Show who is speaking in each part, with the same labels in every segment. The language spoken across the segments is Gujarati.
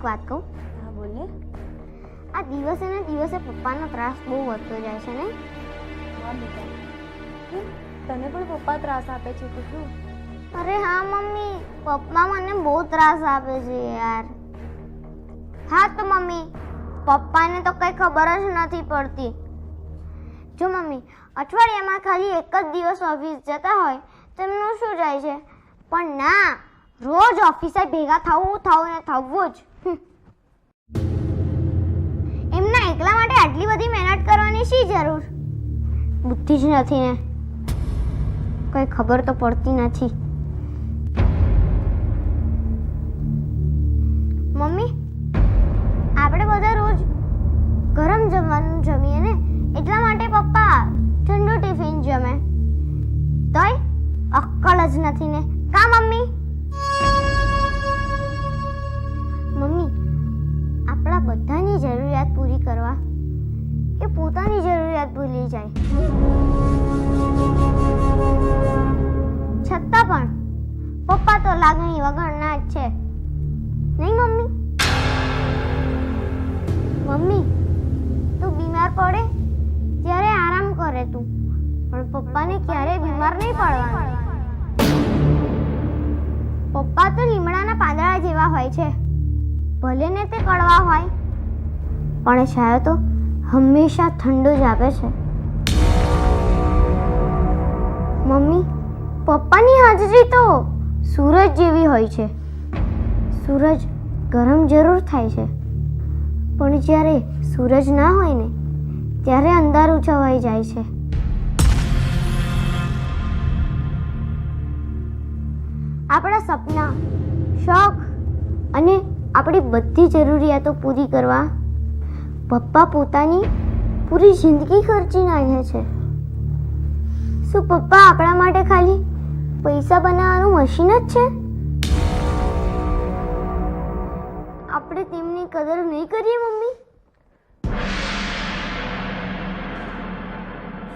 Speaker 1: વાત કહું?
Speaker 2: હા બોલે.
Speaker 1: આ દિવસે ને દિવસે પપ્પાનો ત્રાસ બહુ વધતો જાય છે ને?
Speaker 2: હા બેટા, કેમ તને પણ પપ્પા ત્રાસ આપે છે કે શું?
Speaker 1: અરે હા મમ્મી, પપ્પા મને બહુ ત્રાસ આપે છે યાર. હા તો મમ્મી, પપ્પાને તો કઈ ખબર જ નથી પડતી. જો મમ્મી, અઠવાડિયામાં ખાલી એક જ દિવસ ઓફિસ જતા હોય તો એમનું શું જાય છે, પણ ના, રોજ ઓફિસે ભેગા થવું ને થવું જ. એમના એકલા માટે આટલી બધી મહેનત કરવાની શી જરૂર? બુદ્ધિ જ નથી ને, કઈ ખબર તો પડતી નથી. મમ્મી, આપણે બધા રોજ ગરમ જમવાનું જમીએ ને, એટલા માટે પપ્પા ઠંડુ ટિફિન જમે. તોય અક્કલ જ નથી ને, કા મમ્મી? મમ્મી, આપણા બધાની જરૂરિયાત પૂરી કરવા એ પોતાની જરૂરિયાત ભૂલી જાય. છતાં પણ પપ્પા તો લાગણી વગરના જ છે, નહીં મમ્મી? મમ્મી, તું બીમાર પડે ત્યારે આરામ કરે તું, પણ પપ્પાને ક્યારેય બીમાર નહીં પડવાનું. પપ્પા તો લીમડાના પાંદડા જેવા હોય છે, ભલે ને તે કડવા હોય, પણ છાયો તો હંમેશા ઠંડો જ આપે છે. મમ્મી, પપ્પાની હાજરી તો સૂરજ જેવી હોય છે. સૂરજ ગરમ જરૂર થાય છે, પણ જ્યારે સૂરજ ના હોય ને, ત્યારે અંધારું છવાઈ જાય છે. આપણા સપના, શોખ અને આપણી બધી જરૂરિયાતો પૂરી કરવા પપ્પા પોતાની પૂરી જિંદગી ખર્ચી નાખે છે. શું પપ્પા આપણા માટે ખાલી પૈસા બનાવવાનું મશીન જ છે? આપણે તેમની કદર નહીં કરીએ મમ્મી?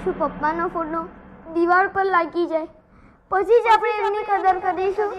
Speaker 1: શું પપ્પાનો ફોટો દિવાલ પર લાગી જાય પછી જ આપણે એમની કદર કરીશું?